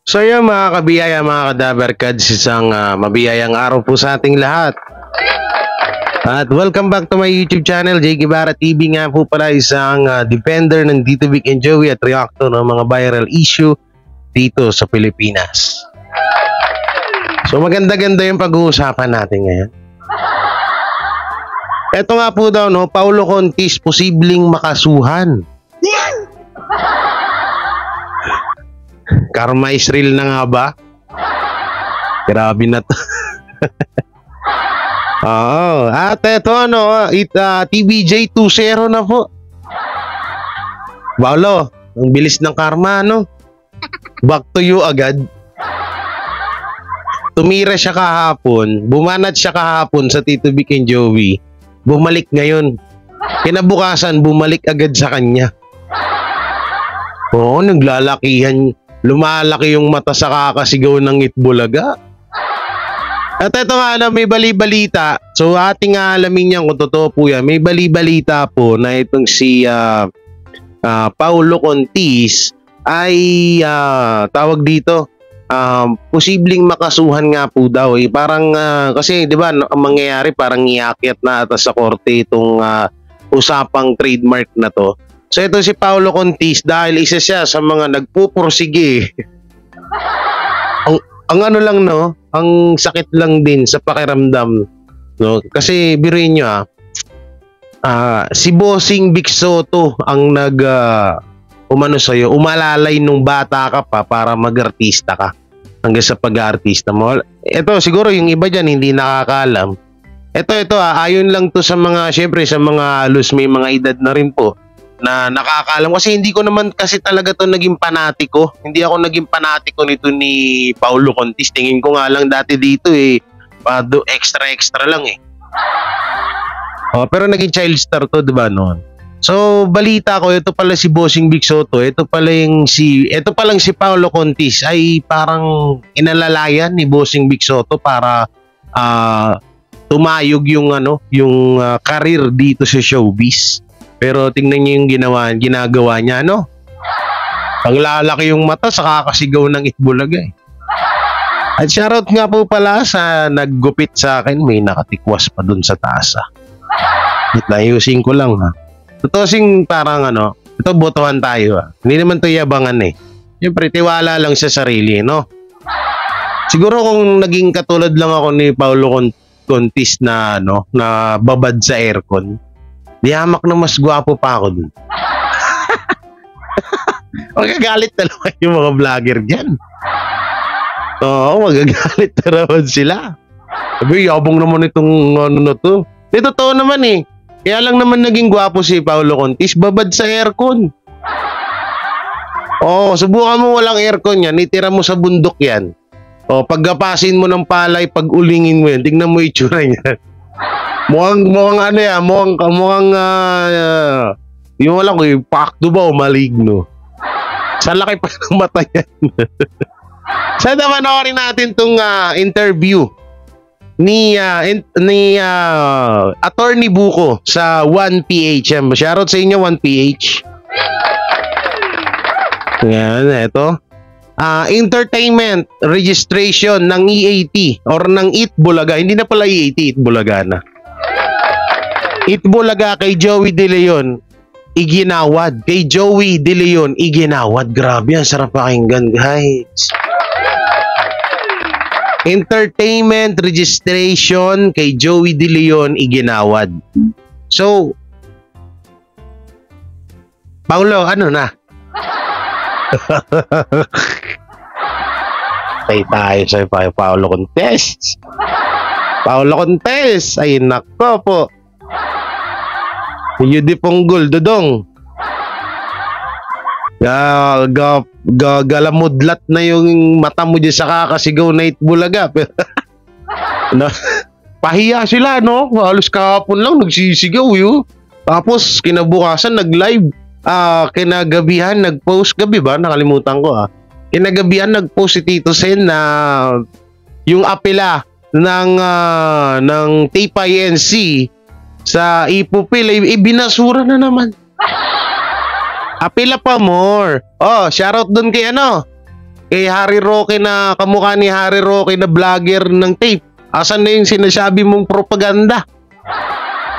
So yun mga kabiyaya, mga kadabarkads, isang mabiyayang araw po sa ating lahat. At welcome back to my YouTube channel, J. Guevara TV nga po pala, isang defender ng Tito Vic and Joey at reactor ng mga viral issue dito sa Pilipinas. So maganda-ganda yung pag-uusapan natin ngayon. Ito nga po daw, no, Paulo Contis posibleng makasuhan. Karma is real na nga ba? Grabe na to. Oo. At ito ano, TBJ 2-0 na po. Paulo, ang bilis ng karma, no? Back to you agad. Tumira siya kahapon, bumanat siya kahapon sa Tito Vic and Joey. Bumalik ngayon. Kinabukasan, bumalik agad sa kanya. Oo, naglalakihan. Lumalaki yung mata sa kakasigaw ng Itbulaga. At ito nga na may bali-balita. So ating alamin yan kung totoo po yan. May bali-balita po na itong si Paulo Contis ay tawag dito, posibleng makasuhan nga po daw. Parang kasi 'di ba ang mangyayari parang iakyat na ata sa korte itong usapang trademark na to. So ito si Paulo Contis dahil isa siya sa mga nagpupursige. ang ano lang, no, ang sakit lang din sa pakiramdam, no, kasi biruin nyo si Bossing Vic Soto ang umano sa'yo, umalalay nung bata ka pa para mag-artista ka hanggang sa pag-artista mo. Ito siguro yung iba dyan hindi nakakaalam. Ito ayon lang to sa mga, syempre sa mga halos may mga edad na rin po na nakakaalam, kasi hindi ko naman kasi talaga to naging panatiko. Hindi ako naging panatiko nito ni Paulo Contis. Tingin ko nga lang dati dito extra lang . Pero naging child star to, 'di ba noon? So balita ko, ito pala si Bossing Vic Soto, ito palang si Paulo Contis ay parang inalalayan ni Bossing Vic Soto para tumayog yung career dito sa showbiz. Pero tingnan niyo yung ginagawa niya, no? Ang lalaki yung mata sa kakasigaw ng Itbulaga . At shoutout nga po pala sa naggupit sa akin, may nakatikwas pa dun sa taas . Ayusin ko lang Totoo sing parang ito botohan tayo . Hindi naman to yabangan . Siyempre tiwala lang sa sarili, no? Siguro kung naging katulad lang ako ni Paulo Contis na na babad sa aircon, di hamak na mas gwapo pa ako dun. Magagalit na naman yung mga vlogger dyan. Oo, magagalit na naman sila. Sabi, yabang naman itong na to. Di totoo naman . Kaya lang naman naging gwapo si Paulo Contis, babad sa aircon. Oo, subukan mo walang aircon yan, itira mo sa bundok yan. O, paggapasin mo ng palay, pag ulingin mo yan, tignan mo itsura niya. Mukhang yung wala ko yung pakto ba o maligno. Sa laki pa ng mata yan. Sa namanoorin natin tong interview ni Attorney Buko sa 1PH. Shoutout sa inyo 1PH. Yan, ito. Entertainment registration ng EAT or ng Itbulaga. Hindi na pala EAT, Itbulaga na. Itbulaga kay Joey De Leon, iginawad. Kay Joey De Leon, iginawad. Grabe, ang sarap pakinggan, guys. Entertainment registration kay Joey De Leon, iginawad. So, Paulo, ano na? Tayo sa Paulo Contis. Paulo Contis, ay nako po. Yudi Ponggol, Dodong. Galamudlat na yung mata mo dyan sa kakasigaw na Itbulaga. Pahiya sila, no? Halos kahapon lang nagsisigaw yun. Tapos kinabukasan nag-live. Kinagabihan nag-post, gabi ba? Nakalimutan ko . Kinagabihan nag-post si Tito Sen na yung apela ng TPINC sa Ipupil, ibinasura na naman. Apila pa more. Oh, shoutout dun kay Harry Roque na kamukha ni Harry Roque na vlogger ng tape. Asan na yung sinasabi mong propaganda?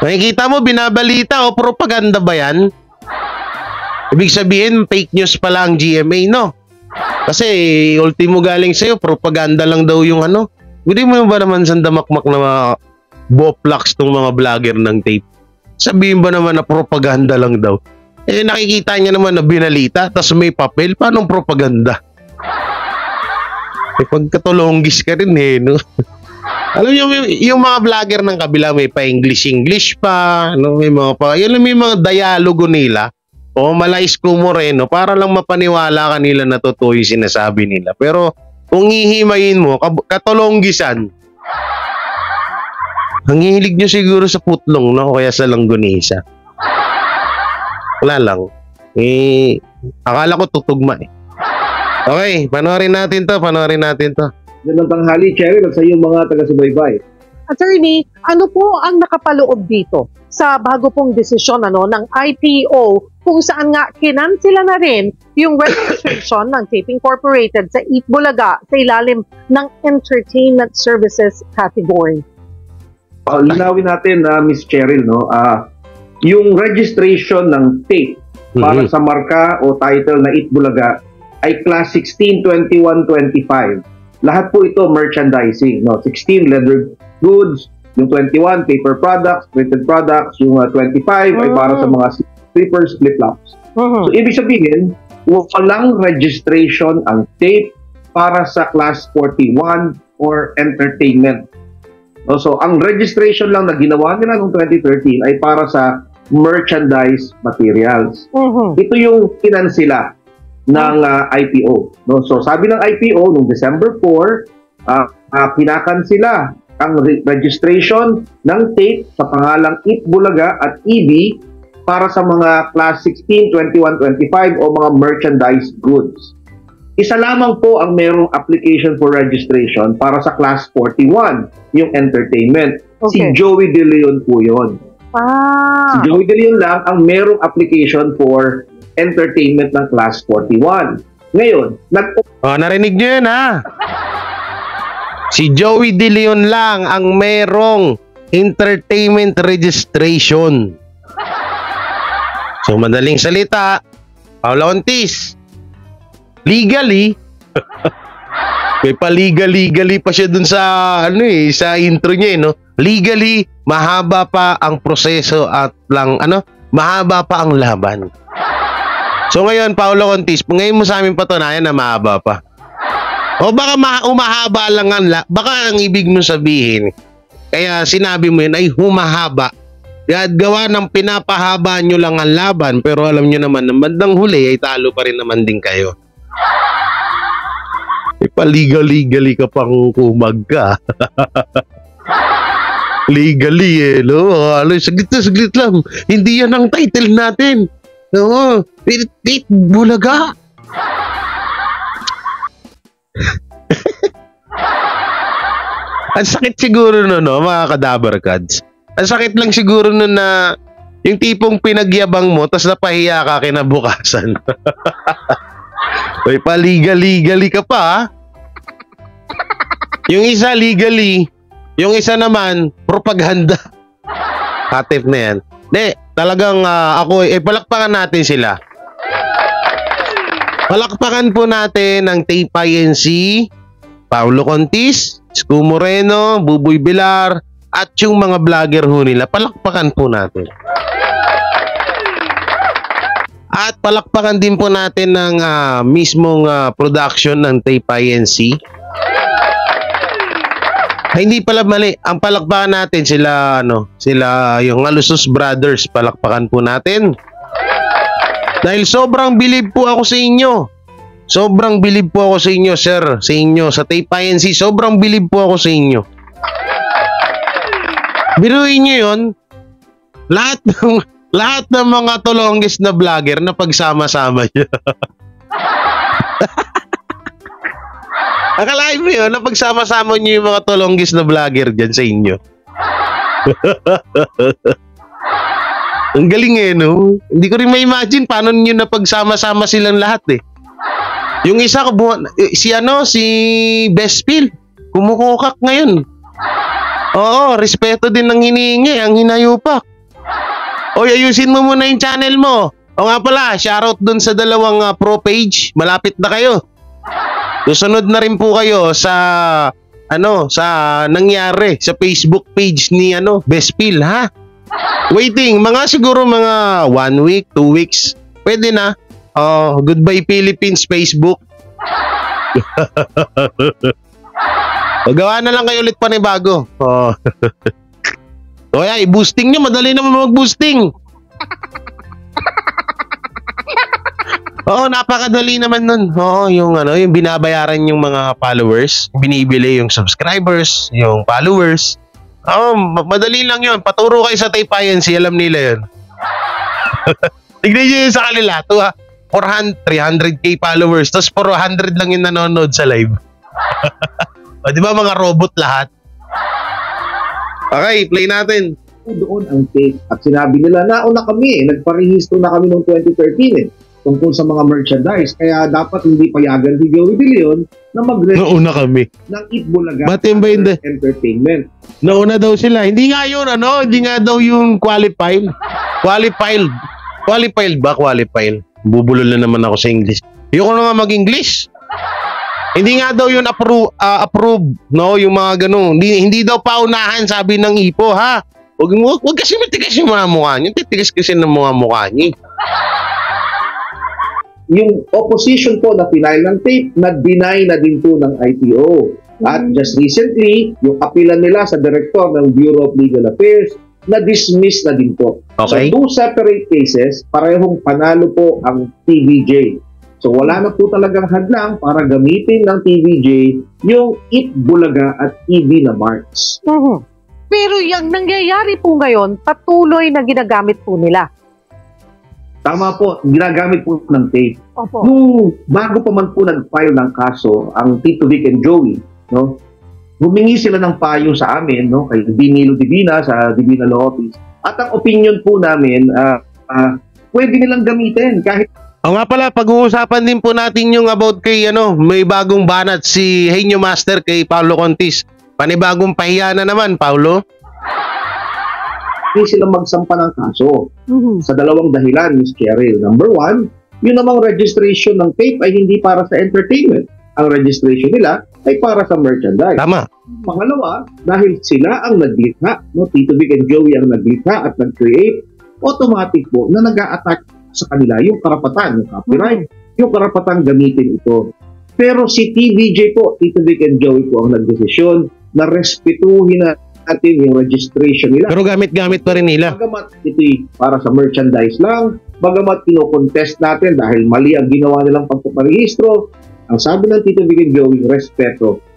Nakikita mo, binabalita o propaganda ba yan? Ibig sabihin, fake news pala ang GMA, no? Kasi, ultimo galing sa'yo, propaganda lang daw yung ano. Hindi mo ba naman sandamakmak na mga boplax tong mga vlogger ng tape? Sabihin ba naman na propaganda lang daw? Nakikita niya naman na binalita, tas may papel, paano propaganda? Pagkatulonggis ka rin no? Alam niyo, yung mga vlogger ng kabila may pa English pa, no? May mga dialogo nila o malais ko Moreno para lang mapaniwala kanila na totoo yung sinasabi nila. Pero kung hihimayin mo, katulonggisan, ang hilig nyo siguro sa putlong, no? O kaya sa langgonisa. Wala lang. Akala ko tutugma Okay, panoorin natin to. Magandang tanghali, Cheryl, at sa iyong mga taga-subaybay. Attorney, ano po ang nakapaloob dito sa bago pong desisyon ng IPO kung saan nga kinansela na rin yung registration ng Tape Incorporated sa Eat Bulaga sa ilalim ng Entertainment Services category? Linawin natin, Miss Cheryl, yung registration ng tape para sa marka o title na Eat Bulaga ay Class 16, 21, 25. Lahat po ito merchandising. 16 leather goods, yung 21 paper products, printed products, yung 25 ay para sa mga slippers, flip-flops. So, ibig sabihin, walang registration ang tape para sa Class 41 or entertainment. So, ang registration lang na ginawa nila noong 2013 ay para sa merchandise materials. Ito yung kinansela ng IPO. So, sabi ng IPO, noong December 4, kinakansela ang registration ng tape sa pangalang Eat Bulaga at EB para sa mga Class 16, 21, 25 o mga merchandise goods. Isa lamang po ang merong application for registration para sa Class 41, yung entertainment. Si Joey De Leon po yun. Si Joey De Leon lang ang merong application for entertainment ng Class 41. Ngayon, narinig nyo yun Si Joey De Leon lang ang merong entertainment registration. So, madaling salita, Paula Ontis, legally, may pa-legally pa siya dun sa, sa intro niya, no? Legally, mahaba pa ang proseso at mahaba pa ang laban. So ngayon, Paolo Contis, ngayon mo sa amin patunayan na mahaba pa. O baka umahaba lang baka ang ibig mo sabihin, kaya sinabi mo yun ay humahaba. Kaya gawa ng pinapahaba nyo lang ang laban, pero alam nyo naman na bandang huli ay talo pa rin naman din kayo. Pa-legally ka pang kumag ka. Legally no? Saglit lang. Hindi yan ang title natin. Oo, Eat Bulaga. Ang sakit siguro mga kadabar kads. Ang sakit lang siguro na yung tipong pinagyabang mo tas napahiya ka kinabukasan. Uy, pa-legally ka pa. Yung isa legally, yung isa naman propaganda. Hatip na yan. Talagang ako, palakpakan natin sila. Palakpakan po natin ang Tape INC, Paulo Contis, Isko Moreno, Buboy Bilar, at yung mga vlogger ho nila. Palakpakan po natin. At palakpakan din po natin ng mismong production ng Tape INC. Hindi pala mali. Ang palakpakan natin sila yung Alusos Brothers, palakpakan po natin. Dahil sobrang bilib po ako sa inyo. Sobrang bilib po ako sa inyo, sir. Sa inyo, sa Tape INC, sobrang bilib po ako sa inyo. Biruin nyo yun. Lahat ng mga tulonggis na vlogger na pagsama-sama nyo. Akalain mo yun, na pagsama-sama nyo yung mga tulonggis na vlogger dyan sa inyo. Ang galing no? Hindi ko rin ma-imagine paano nyo na pagsama-sama silang lahat Yung isa, si Bespil, kumukukak ngayon. Oo, respeto din ng hinihingi, ang hinayupak. Oy, ayusin mo muna yung channel mo. O nga pala, shoutout dun sa dalawang pro page. Malapit na kayo. Susunod na rin po kayo sa sa nangyari sa Facebook page ni Bespil, ha? Waiting, siguro mga 1 week, 2 weeks. Pwede na. Goodbye Philippines Facebook. Magawa na lang kayo ulit panibago. Kaya i-boosting nyo, madali naman mag-boosting. Oo, napakadali naman nun. Oo, yung binabayaran yung mga followers, binibili yung subscribers, yung followers. Oo, madali lang yun. Paturo kayo sa Tape INC, alam nila yun. Tignan nyo yun sa kanila. 300k followers, tapos 400 lang yung nanonood sa live. O, di ba mga robot lahat? Okay, play natin. Doon ang tape. At sinabi nila, nauna kami, nagparehistro na kami noong 2013 tungkol sa mga merchandise. Kaya dapat hindi payagan si Joey De Leon na mag-register Nauna kami. ng Itbulaga Ba't ba hindi? Entertainment. Nauna daw sila. Hindi nga yun, hindi nga daw yung qualified. Qualified ba? Qualified. Bubulol na naman ako sa English. Ayoko na nga mag-English. Hindi nga daw yun approve, no? Yung mga ganun. Hindi daw paunahan, sabi ng IPO, ha? Huwag kasi matigas yung mga mukha niyo. Titigas kasi ng mga mukha niyo. Yung opposition po na final ng tape, na-deny na din po ng IPO. At just recently, yung appeal nila sa director ng Bureau of Legal Affairs, na-dismiss na din po. Okay. So, 2 separate cases, parehong panalo po ang TVJ. So, wala na po talagang hadlang para gamitin ng TVJ yung Itbulaga at EB na marks. Pero yung nangyayari po ngayon, patuloy na ginagamit po nila. Tama po, ginagamit po ng tape. Opo. Nung bago pa man po nag-file ng kaso, ang Tito Vic and Joey, no, humingi sila ng payo sa amin, no, kay Binilo Divina sa Divina Law Office. At ang opinion po namin, pwede nilang gamitin kahit. O nga pala, pag-uusapan din po natin yung about kay may bagong banat si Henyo Master kay Paulo Contis. Panibagong pahiya na naman, Paulo. Hindi sila magsampa ng kaso sa dalawang dahilan, Miss Cheryl. Number 1, yun namang registration ng tape ay hindi para sa entertainment. Ang registration nila ay para sa merchandise. Tama. Pangalawa, dahil sila ang naglikha, no, Tito Vic and Joey ang naglikha at nag-create, automatic po na nag-a-attack sa kanila yung karapatan, yung copyright, yung karapatan gamitin ito. Pero si TVJ po, Tito Vic and Joey po ang nagdesisyon na respetuhin natin yung registration nila. Pero gamit-gamit pa rin nila. Bagamat ito'y para sa merchandise lang, bagamat kino-contest natin dahil mali ang ginawa nilang pagpaparehistro, ang sabi ng Tito Vic and Joey,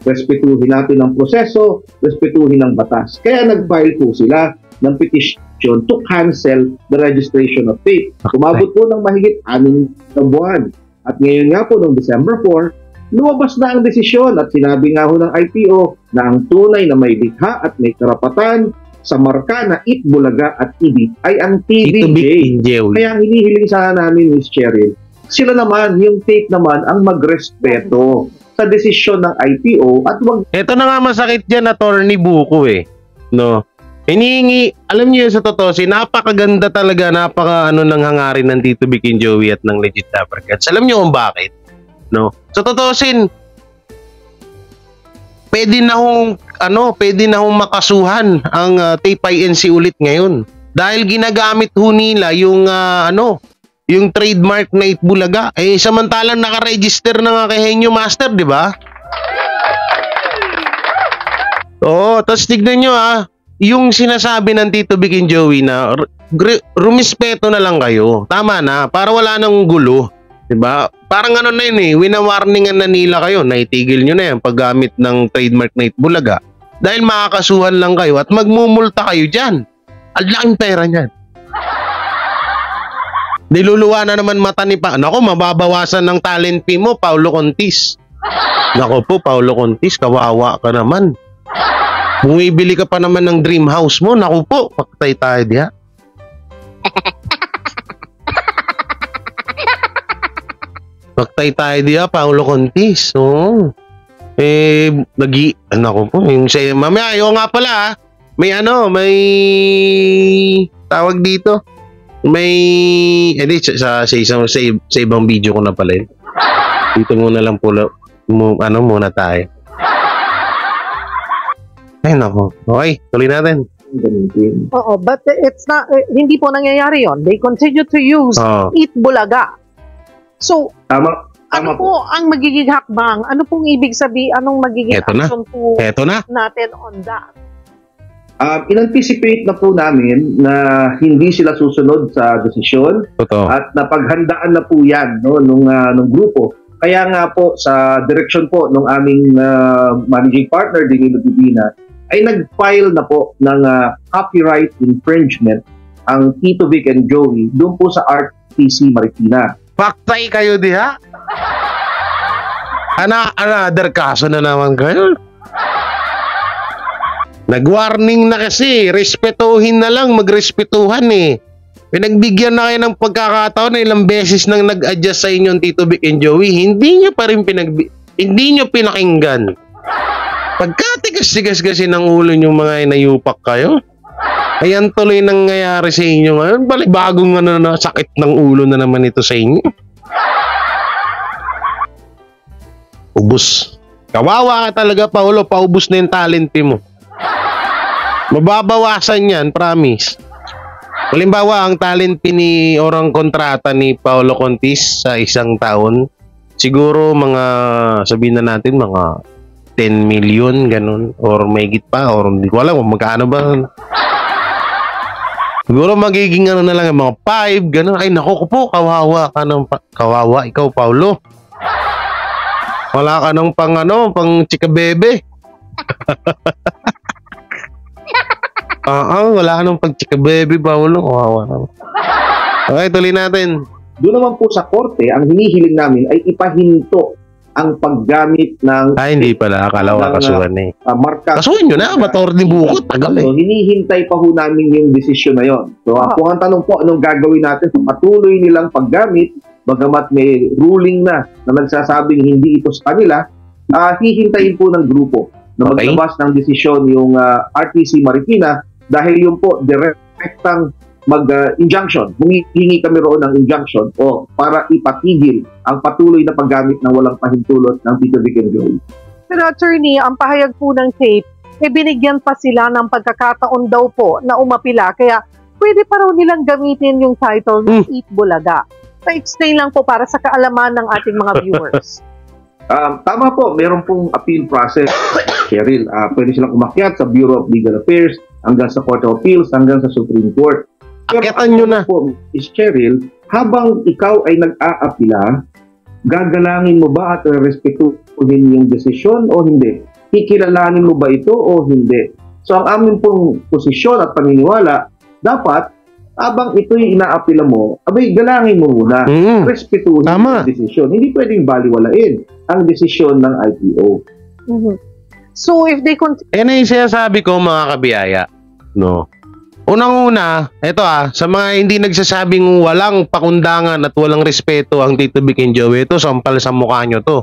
respetuhin natin ang proseso, respetuhin ang batas. Kaya nag-file po sila ng petition to cancel the registration of tape. Kumabot po ng mahigit 6 na buwan. At ngayon nga po, noong December 4, lumabas na ang desisyon at sinabi nga ho ng IPO na ang tunay na may likha at may karapatan sa marka na Itbulaga at EB ay ang TVJ. Kaya hinihiling sana namin, Miss Cheryl, sila naman, yung tape naman, ang magrespeto sa desisyon ng IPO at wag. Ito na nga masakit dyan, Attorney Buko no? Hinihingi, alam niyo sa totoo, napakaganda talaga, ng hangarin ng Tito Vic and Joey at ng Legit Dapper Cats. Alam niyo kung bakit? No? Sa totoo, pwede na hong makasuhan ang Tape INC ulit ngayon. Dahil ginagamit ho nila yung yung trademark na Itbulaga. Samantalang naka-register na nga kay Henyo Master, di ba? Oo, tapos tignan nyo yung sinasabi ng Tito Vic and Joey na rumispeto na lang kayo. Tama na, para wala nang gulo. Diba? Parang na yun winawarningan na nila kayo, naitigil nyo na yan paggamit ng trademark na Itbulaga. Dahil makakasuhan lang kayo at magmumulta kayo dyan. Ang laking pera niyan. Niluluwa na naman mata ni Nako, mababawasan ng talent fee mo, Paulo Contis. Nako po, Paulo Contis, kawawa ka naman. Bumibili ka pa naman ng dream house mo. Naku po, patay tayo diya. Maktay tayo diya, Paolo Contis. Oo. Ano po, yung say, mamaya, yung nga pala, may tawag dito. Sa ibang video ko na pala yun. Dito muna lang po, muna tayo. Ay, nako. Okay, tuloy natin. Oo, but it's not, hindi po nangyayari yon. They continue to use Eat Bulaga. So, Tama ano po ang magiging hakbang? Ano pong ibig sabihin? Anong magiging action po natin on that? In-anticipate na po namin na hindi sila susunod sa desisyon. At napaghandaan na po yan nung grupo. Kaya nga po sa direction po ng aming managing partner, Danilo Divina, ay nag-file na po ng copyright infringement ang Tito Vic and Joey doon po sa RTC Marikina. Paktay kayo diha? Another kaso na naman kayo? Nag-warning na kasi, respetuhin na lang, magrespetuhan eh. Pinagbigyan na kayo ng pagkakataon na ilang beses nang nag-adjust sa inyo Tito Vic and Joey, hindi nyo pa rin pinakinggan. Pagkatigas-tigas kasi ng ulo nyo mga inayupak kayo. Ayan tuloy nangyayari sa inyo ngayon. Bagong sakit ng ulo na naman ito sa inyo. Ubus. Kawawa ka talaga, Paolo. Paubos na yung talent mo. Mababawasan yan, promise. Halimbawa, ang talent ni orang kontrata ni Paolo Contis sa isang taon, siguro sabihin na natin, mga 10 million, ganun. Or may higit pa, or hindi ko alam kung magkano ba. Siguro magiging na lang, mga 5, ganun. Ay, naku po, kawawa ka ng kawawa, ikaw, Paolo. Wala ka ng pang chika bebe. Wala ka ng pag chika bebe, Paolo. Kawawa. Okay, tuloy natin. Doon naman po sa korte, ang hinihiling namin ay ipahinto ang paggamit ng... hindi pala. Akala ko kakasuhan eh. Marka. Kasuhan nyo na, bator ni Bukot. Tagal eh. So, hinihintay pa ho namin yung desisyon na yon. So, kung ang tanong po, anong gagawin natin? So, patuloy nilang paggamit, bagamat may ruling na nagsasabing hindi ito sa kanila, hihintayin po ng grupo na maglabas ng desisyon yung RTC Marikina dahil yung po direktang mag-injunction. Humingi kami roon ng injunction para ipatigil ang patuloy na paggamit ng walang pahintulot ng Tito Vic and Joey. Pero attorney, ang pahayag po ng tape, binigyan pa sila ng pagkakataon daw po na umapila. Kaya pwede pa raw nilang gamitin yung title ng Eat Bulaga. Pa-explain lang po para sa kaalaman ng ating mga viewers. Tama po, meron pong appeal process, Cheryl. Pwede silang umakyat sa Bureau of Legal Affairs, hanggang sa Court of Appeals, hanggang sa Supreme Court. Akyatan nyo na. Po, Cheryl, habang ikaw ay nag-aapila, gagalangin mo ba at respetuhin yung desisyon o hindi? Kikilalanin mo ba ito o hindi? So ang amin pong posisyon at paniniwala, dapat habang ito'y inaapila mo, galangin mo muna. Respetuhin ang desisyon. Hindi pwedeng baliwalain ang desisyon ng IPO. So if they yan na yung sinasabi ko, mga kabiyaya. No? Unang-una, ito sa mga hindi nagsasabing walang pakundangan at walang respeto ang Tito Vic and Joey, ito, sampal sa mukha nyo to.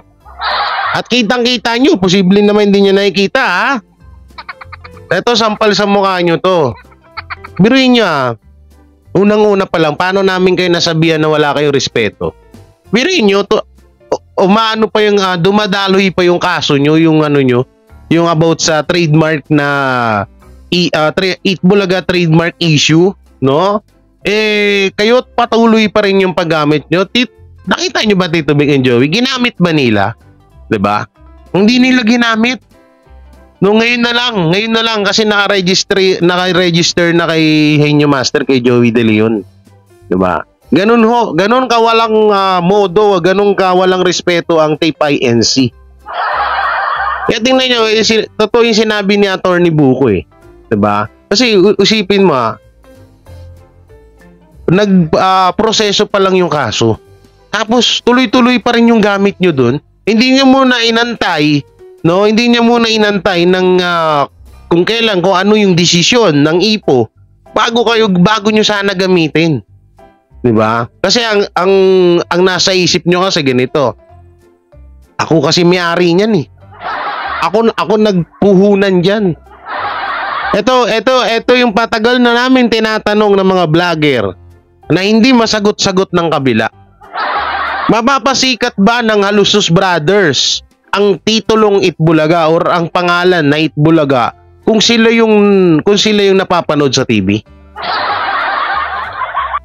At kitang-kita nyo, posible naman hindi nyo nakikita, Ito, sampal sa mukha nyo to. Biruin nyo, unang-una pa lang, paano namin kayo nasabihan na wala kayong respeto? Biruin nyo, umaano pa yung, dumadaloy pa yung kaso nyo, yung yung about sa trademark na Eat Bulaga trademark issue, no? Kayo patuloy pa rin yung paggamit nyo. Nakita nyo ba, Tito Vic and Joey? Ginamit ba nila? 'Di ba? Hindi nila ginamit. No, ngayon na lang kasi naka-register na kay Henyo Master, kay Joey De Leon. 'Di ba? Ganun ka walang modo, ganun ka walang respeto ang tape INC. Kaya tingnan nyo, totoo yung sinabi ni Attorney Buko eh. Diba? Kasi usipin mo nag-proseso pa lang yung kaso. Tapos tuloy-tuloy pa rin yung gamit nyo dun. Hindi nyo muna inantay, no? Hindi nyo muna inantay ng kung ano yung desisyon ng IPO bago nyo sana gamitin. 'Di ba? Kasi ang nasa isip nyo kasi ganito. Ako kasi may-ari niyan eh. Ako nagpuhunan diyan. Ito yung patagal na namin tinatanong ng mga vlogger na hindi masagot-sagot ng kabila. Mapapasikat ba ng Halusos Brothers ang titulong Itbulaga or ang pangalan na Itbulaga kung sila yung napapanood sa TV?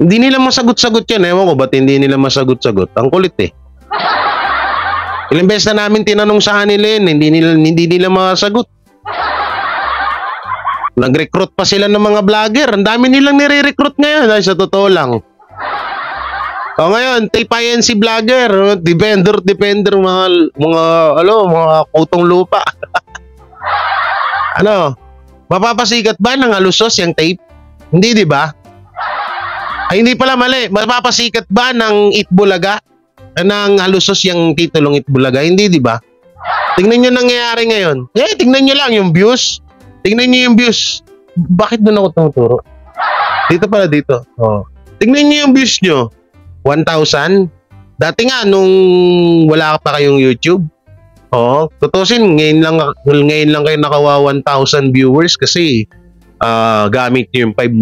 Hindi nila masagot-sagot yan. Ewan ko ba't hindi nila masagot-sagot. Ang kulit eh. Ilang beses na namin tinanong sa kanila yun, hindi nila masagot. Nag-recruit pa sila ng mga vlogger. Ang dami nilang nire-recruit ngayon dahil sa totoo lang. O ngayon, TPNC vlogger, defender, mga kutong lupa. Ano? Mapapasikat ba ng Halusos yung tape? Hindi, di ba? Ay, hindi pala mali. Mapapasikat ba ng Itbulaga? Ng Halusos yung titulong Itbulaga? Hindi, di ba? Tingnan nyo nangyayari ngayon. Tingnan nyo lang yung views. Tingnan nyo yung views. Bakit doon ako tumuturo? Dito pala, dito. Oh. Tingnan nyo yung views nyo. 1,000. Dati nga, nung wala pa kayong YouTube. Oh, tutusin, ngayon lang kayo nakawa 1,000 viewers kasi gamit nyo yung 5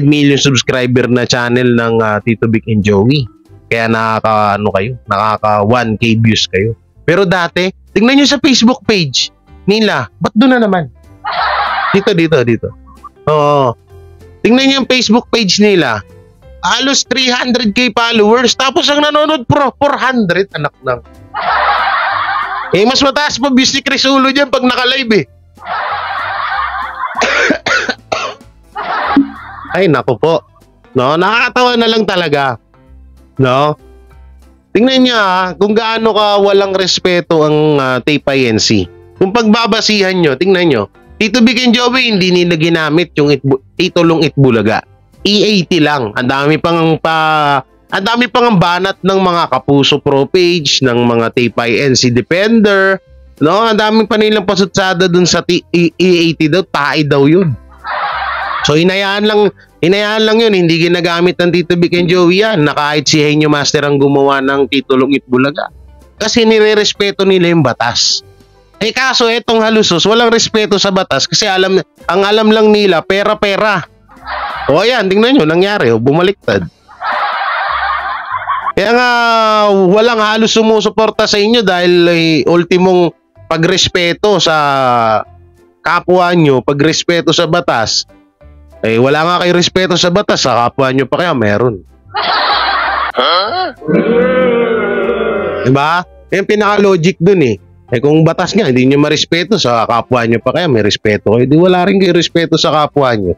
million subscriber na channel ng Tito Vic and Joey. Kaya nakaka 1K views kayo. Pero dati, tingnan nyo sa Facebook page nila. Ba't doon na naman? Dito. Oo. Tingnan nyo yung Facebook page nila. Halos 300k followers. Tapos ang nanonood 400. Anak ng. Mas mataas pa views ni Chris Ulo dyan pag naka-live eh. Ay, naku po. No, nakakatawa na lang talaga. No? Tingnan niyo kung gaano ka walang respeto ang TPNC. Kung pagbabasihan nyo, tingnan nyo. Tito Vic and Joey, hindi nila ginamit yung titulong Itbulaga. E80 lang. Ang dami pang banat ng mga Kapuso Pro page, ng mga TPNC Defender. No? Ang dami pa nilang pasutsada dun sa E80 daw. Tae daw yun. So, hinayaan lang yun. Hindi ginagamit ng Tito Vic and Joey yan na kahit si Henyo Master ang gumawa ng titulong Itbulaga. Kasi nire-respeto nila yung batas. Kaso etong Halusos, walang respeto sa batas kasi ang alam lang nila, pera-pera. O ayan, tingnan nyo, nangyari, bumaliktad. Kaya nga, walang halos sumusuporta sa inyo dahil ultimong pagrespeto sa kapwa nyo, pagrespeto sa batas. Wala nga kayo respeto sa batas, sa kapwa nyo pa kaya meron. Diba? Yung pinaka-logic dun eh. Kung batas nga, hindi nyo marespeto sa kapwa nyo pa kaya may respeto kayo. Di wala rin kayo respeto sa kapwa nyo.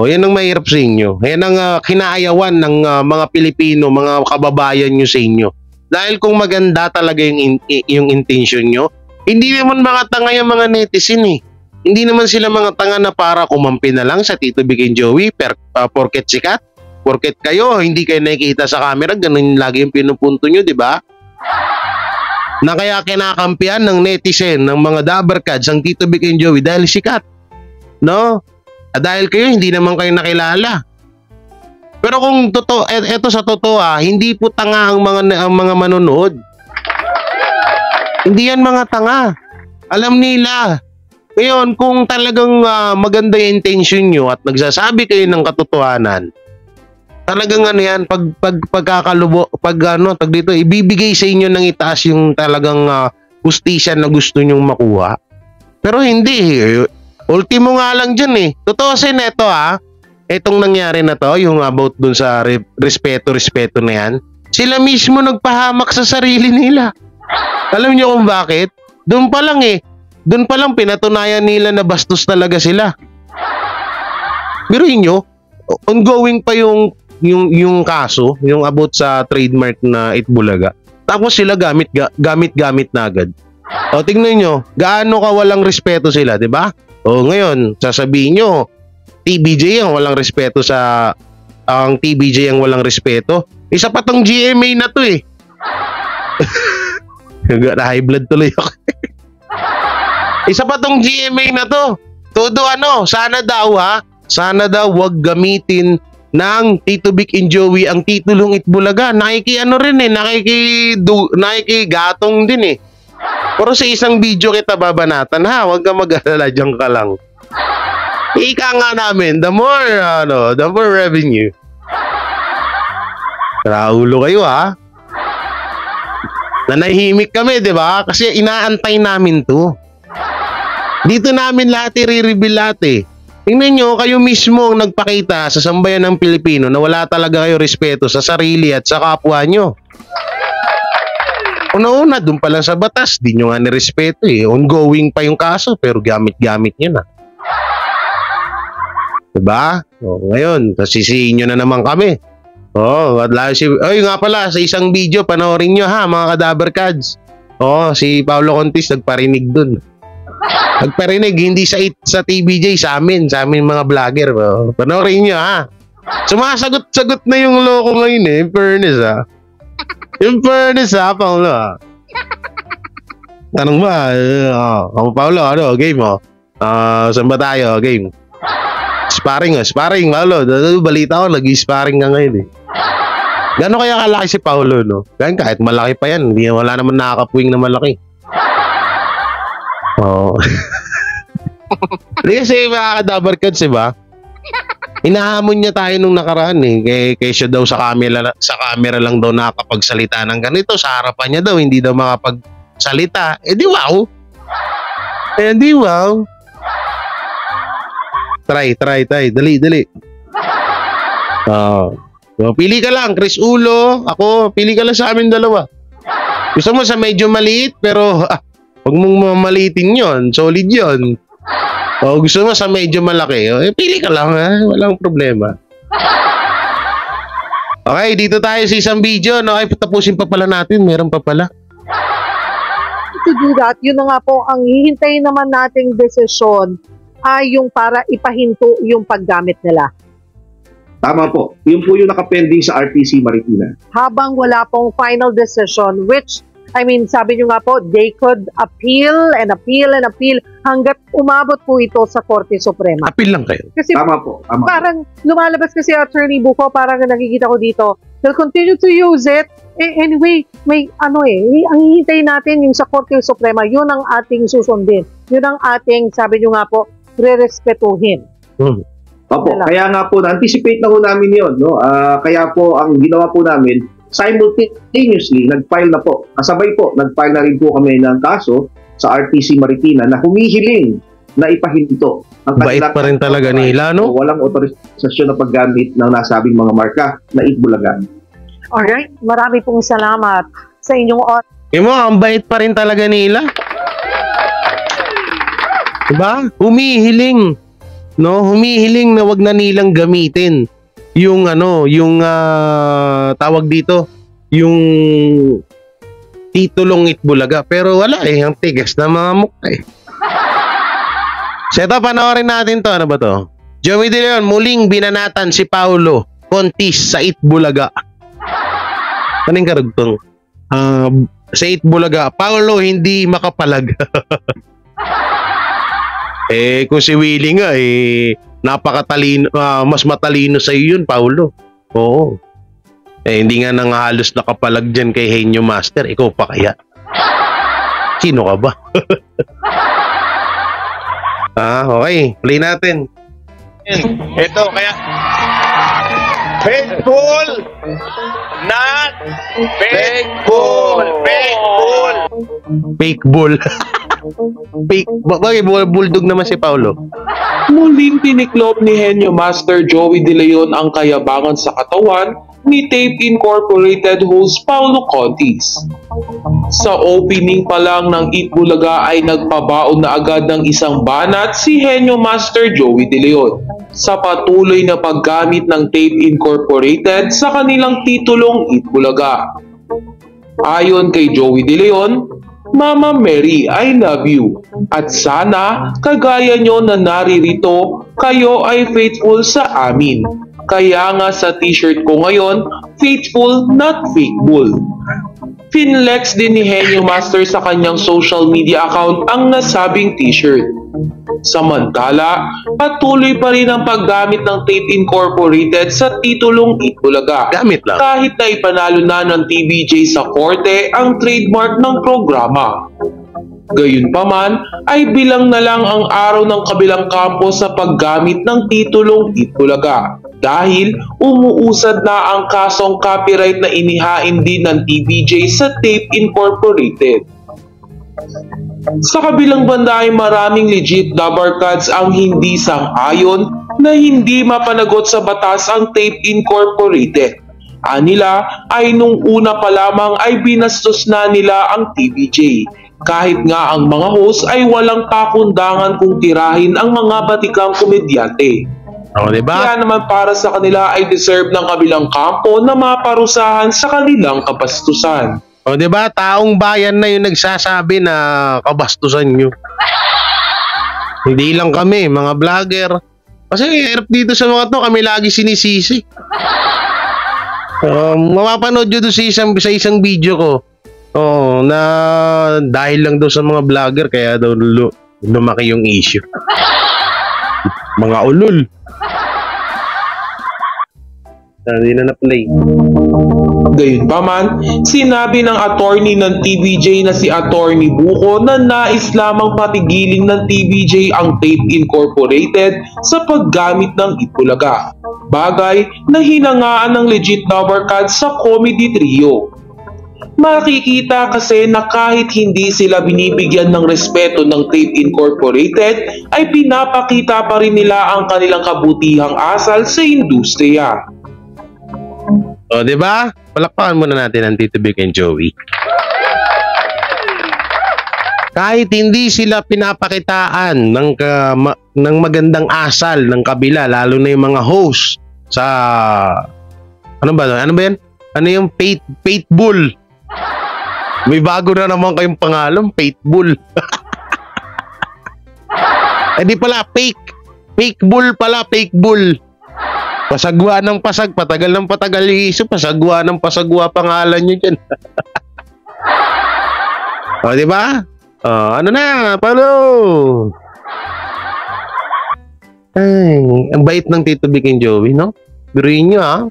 Yan ang mahirap sa inyo. Yan ang kinaayawan ng mga Pilipino, mga kababayan nyo sa inyo. Dahil kung maganda talaga yung intention nyo, hindi naman mga tanga yung mga netizen eh. Hindi naman sila mga tanga na para kumampi na lang sa Tito Vic and Joey porket sikat. Porket kayo, hindi kayo nakikita sa camera, ganun lagi yung pinupunto nyo, di ba? Na kaya kinakampihan ng netizen, ng mga dabarkads, ang Tito Vic and Joey dahil sikat. No? Dahil kayo, hindi naman kayo nakilala. Pero kung totoo, eto sa totoo hindi po tanga ang mga manonood. Hindi yan mga tanga. Alam nila. Ngayon, kung talagang maganda yung intention nyo at nagsasabi kayo ng katotohanan, talagang yan, ibibigay sa inyo ng itaas yung talagang hustisya na gusto nyong makuha. Pero hindi. Ultimo nga lang dyan eh. Totoo sin ito itong nangyari na to, yung about dun sa respeto na yan, sila mismo nagpahamak sa sarili nila. Alam nyo kung bakit? Doon pa lang pinatunayan nila na bastos talaga sila. Pero inyo, ongoing pa yung kaso, yung about sa trademark na Itbulaga. Tapos sila gamit na agad. O tingnan nyo, gaano ka walang respeto sila, di ba? O ngayon, sasabihin nyo, TBJ ang walang respeto ang TBJ ang walang respeto. Isa pa tong GMA na to eh. Na high blood tuloy ako. Isa pa tong GMA na to. Todo sana daw sana daw wag gamitin ng Tito Vic and Joey ang titulong Itbulaga. Nakikigatong din eh. Pero sa isang video kita babanatan ha, wag ka mag-alala, dyan ka lang. Ika nga namin, the more revenue. Raulo kayo ha. Nanahimik kami, di ba? Kasi inaantay namin to. Dito namin lahat i-reveal lahat eh. Tingnan nyo, kayo mismo ang nagpakita sa sambayan ng Pilipino na wala talaga kayo respeto sa sarili at sa kapwa nyo. Una-una, dun pa lang sa batas, di nyo nga nirespeto eh. Ongoing pa yung kaso, pero gamit-gamit nyo na. Diba? O, ngayon, sisihin nyo na naman kami. Ay nga pala, sa isang video, panoorin nyo ha, mga Kadaberkads. Si Paolo Contis nagparinig dun. Nagparinig, hindi sa TVJ, sa amin mga vlogger. Panoorin nyo ha. Sumasagot-sagot na yung loko ngayon eh, in fairness ha. In fairness ha, Paolo ha. Tanong ba? Paolo, ano, game mo? Saan ba tayo? Game. Sparring, Paolo. Balita ko, nag-sparring ka ngayon eh. Gano'n kaya kalaki si Paolo, no? Kahit malaki pa yan, wala naman nakakapuwing na malaki. Kasi mga Kadaberkads, diba? Hinahamon niya tayo nung nakaraan eh. Kaysa daw sa camera lang daw nakakapagsalita ng ganito. Sa harapan niya daw, hindi daw makapagsalita. Di wow. Di wow. Try. Dali. Pili ka lang, Chris Ulo, ako, pili ka lang sa amin dalawa. Gusto mo sa medyo maliit, pero huwag mong mamalitin yon, solid yon. Gusto mo sa medyo malaki, pili ka lang ha, walang problema. Okay, dito tayo sa isang video, no? Ay, tapusin pa pala natin, meron pa pala. To do that, yun na nga po, ang hihintayin naman nating desisyon ay yung para ipahinto yung paggamit nila. Tama po. Yun po yung nakapending sa RTC Marikina. Habang wala pong final decision, which, sabi nyo nga po, they could appeal and appeal hanggat umabot po ito sa Korte Suprema. Appeal lang kayo. Kasi Tama po. Parang lumalabas kasi Attorney Buko, parang nakikita ko dito, they'll continue to use it. Anyway, ang hihintay natin yung sa Korte Suprema, yun ang ating susundin. Yun ang ating, sabi nyo nga po, re-respetuhin. Opo, kaya nga po, na-anticipate na po namin yun. No? Kaya po, ang ginawa po namin, simultaneously, nag-file na po. Kasabay po, nag-file na rin po kami ng kaso sa RTC Marikina na humihiling na ipahinto. Bait pa rin talaga nila, no? Walang otorisasyon na paggamit ng nasabing mga marka na Itbulaga. Alright, marami pong salamat sa inyong ang bait pa rin talaga nila. Diba? Humihiling na wag na nilang gamitin yung tawag dito, yung titulong Itbulaga. Pero wala ang tigas na mga mukha eh. Seto, panoorin natin to. Ano ba to? Joey De Leon, muling binanatan si Paolo Contis sa Itbulaga. Kaning karugtong? Sa Itbulaga, Paolo hindi makapalag. Kung si Willie nga, napakatalino, mas matalino sa iyo yun, Paolo. Oo. Hindi nga nang halos nakapalag dyan kay Henyo Master. Ikaw pa kaya? Sino ka ba? Okay. Play natin. Ito, kaya... Faithful! Not fake bull! Fake bull! Fake bull. Bakit bulldog naman si Paolo? Muling tiniklop ni Henyo Master Joey De Leon ang kayabangan sa katawan ni Tape Incorporated host Paolo Contis. Sa opening pa lang ng Itbulaga ay nagpabaon na agad ng isang banat si Henyo Master Joey De Leon sa patuloy na paggamit ng Tape Incorporated sa kanilang titulong Itbulaga. Ayon kay Joey De Leon, Mama Mary, I love you. At sana, kagaya nyo na naririto, kayo ay faithful sa amin. Kaya nga sa t-shirt ko ngayon, faithful not fake bull. Finlex din ni Henyo Master sa kanyang social media account ang nasabing t-shirt. Samantala, patuloy pa rin ang paggamit ng Tape Incorporated sa titulong Itbulaga. Gamit lang. Kahit na ipanalo na ng TVJ sa korte ang trademark ng programa. Gayunpaman ay bilang na lang ang araw ng kabilang kampo sa paggamit ng titulong Itbulaga dahil umuusad na ang kasong copyright na inihain din ng TVJ sa Tape Incorporated. Sa kabilang banda ay maraming legit dabarkads ang hindi sang-ayon na hindi mapanagot sa batas ang Tape Incorporated. Anila ay nung una pa lamang ay binastos na nila ang TVJ. Kahit nga ang mga host ay walang pakundangan kung tirahin ang mga batikang komedyante. O, diba? Kaya naman para sa kanila ay deserve ng kabilang kampo na maparusahan sa kanilang kabastusan. O, diba? Taong bayan na yung nagsasabi na kabastusan nyo. Hindi lang kami, mga vlogger. Kasi hirap dito sa mga to, kami lagi sinisisi. Mapapanood nyo doon sa isang video ko. Na dahil lang daw sa mga vlogger kaya daw lumaki yung issue. Mga ulol. Hindi na na-play. Gayunpaman, sinabi ng attorney ng TVJ na si Attorney Buko na nais lamang patigilin ng TVJ ang Tape Incorporated sa paggamit ng Itbulaga. Bagay na hinangaan ng legit dabarkads sa comedy trio. Makikita kasi na kahit hindi sila binibigyan ng respeto ng Tape Incorporated ay pinapakita pa rin nila ang kanilang kabutihang asal sa industriya. O, diba? Palakpakan muna natin ang Tito Vic and Joey. Kahit hindi sila pinapakitaan ng magandang asal ng kabila, lalo na yung mga host sa ano ba yan? Ano yung Paintbull? May bago na naman kayong pangalan, Paintbull. Di pala, Paintbull pala, Paintbull. Pasagwa ng pasag, patagal ng patagal iso, pasagwa ng pasagwa pangalan nyo dyan. O, diba? Ano na, palo? Ay, ang bait ng Tito Vic and Joey, no? Biruin nyo, ha?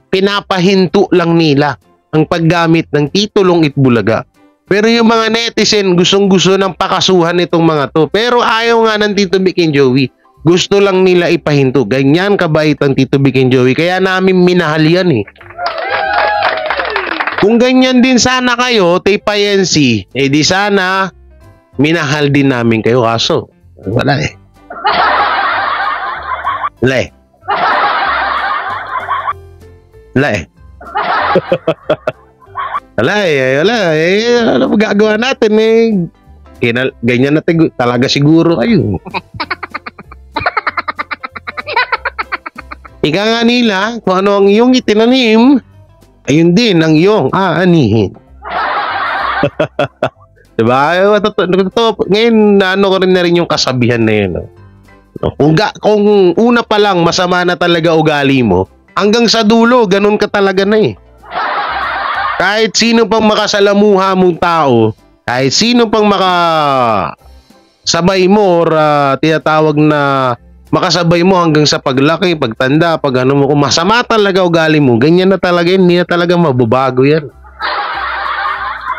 Pinapahinto lang nila ang paggamit ng titulong Itbulaga. Pero yung mga netizen, gustong-gusto ng pakasuhan itong mga to. Pero ayaw nga ng Tito Vic and Joey. Gusto lang nila ipahinto. Ganyan kabait ang Tito Vic and Joey. Kaya namin minahal yan eh. Kung ganyan din sana kayo, Tape INC, di sana minahal din namin kayo. Kaso, wala eh. Wala eh. Wala eh. Wala eh. Ano magagawa natin eh. Ganyan natin talaga siguro kayo. Ika nga nila, kung ano ang iyong itinanim, ayun din ang iyong aanihin. Diba? Ngayon, ko rin na rin yung kasabihan na yun. Kung una pa lang, masama na talaga ugali mo, hanggang sa dulo, ganun ka talaga na eh. Kahit sino pang makasalamuha mong tao, kahit sino pang makasabay mo or tinatawag na makasabay mo hanggang sa paglaki, pagtanda, pag ano mo, kung masama talaga ugali mo, ganyan na talaga yun, hindi na talaga mababago yan.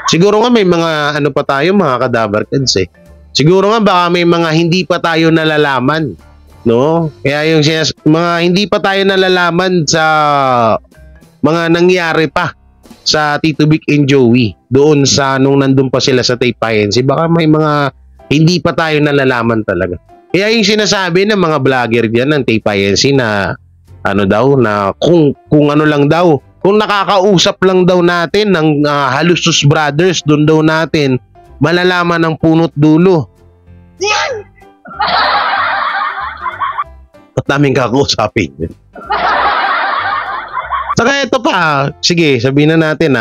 Siguro nga may mga ano pa tayo, mga kadabarkads eh. Siguro nga baka may mga hindi pa tayo nalalaman, no? Kaya yung mga hindi pa tayo nalalaman sa mga nangyari pa sa Tito Vic and Joey doon sa nung nandun pa sila sa Tape INC, baka may mga hindi pa tayo nalalaman talaga. Kaya yung sinasabi ng mga vlogger diyan ng Tape INC na ano daw, na kung ano lang daw, kung nakakausap lang daw natin ng Halusus Brothers, doon daw natin malalaman ang punot dulo. At namin kakausapin yun. Saka ito pa, sige, sabihin na natin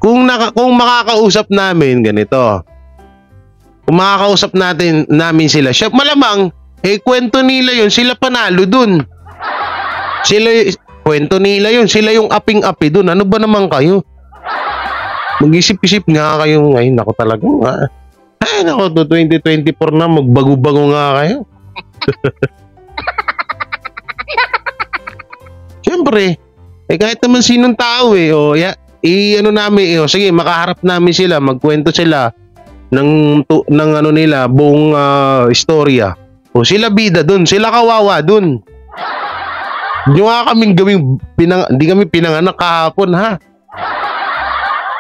kung makakausap namin ganito, kung makakausap namin sila, siya, malamang, kwento nila yun, sila panalo dun. Kwento nila yun, sila yung aping-api dun. Ano ba naman kayo? Mag-isip-isip nga kayo ngayon. Ako talaga nga. Ay, nako, 2024 na, magbago-bago nga kayo. Siyempre, kahit naman sinong tao ano namin, sige, makaharap namin sila, magkwento sila ng ano nila, buong istorya. O sila bida dun, sila kawawa dun. Hindi nga kaming hindi kami pinanganak kahapon, ha?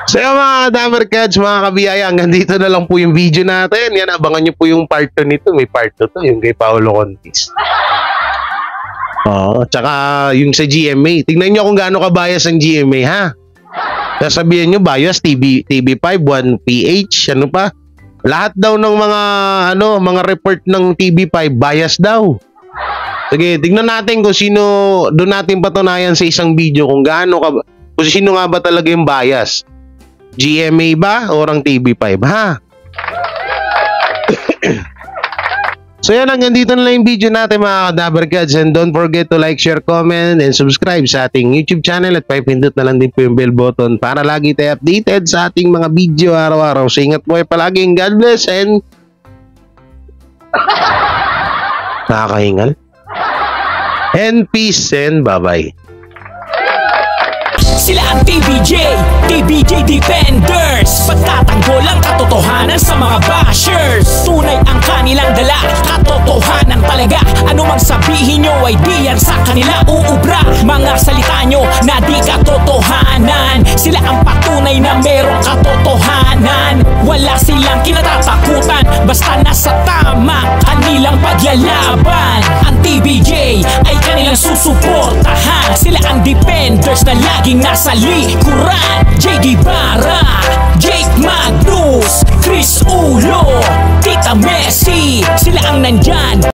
So mga Damercats, mga kabiyaya, hanggang dito na lang po yung video natin. Yan, abangan nyo po yung part 2 nito. May part 2 to, yung kay Paolo Contis. Tsaka yung sa GMA. Tignan nyo kung gaano ka-bias ang GMA, ha? Sasabihin nyo, bias, TV5, 1PH, ano pa? Lahat daw ng mga report ng TV5, bias daw. Sige, tignan natin kung sino, doon natin patunayan sa isang video kung sino nga ba talaga yung bias. GMA ba o ang TV5, ha? So yan, hanggang dito na lang yung video natin mga Damercats, and don't forget to like, share, comment, and subscribe sa ating YouTube channel at pipindot na lang din po yung bell button para lagi tayo updated sa ating mga video araw-araw. So ingat po palaging, God bless, and nakakahingal, and peace, and bye-bye. Sila ang TBJ Defenders. Pagtatanggol ang katotohanan sa mga bashers. Tunay ang kanilang dala, katotohanan talaga. Ano mang sabihin nyo ay di yan sa kanila uubra. Mga salita nyo na di katotohanan, sila ang patunay na merong katotohanan. Wala silang kinatatakutan, basta nasa tama kanilang pagyalaban. Ang TBJ ay kanilang susuportahan. Sila ang defenders na laging nasa likuran. JD Barra, Jake Magnus, Chris Ulo, Tita Messi, sila ang nandyan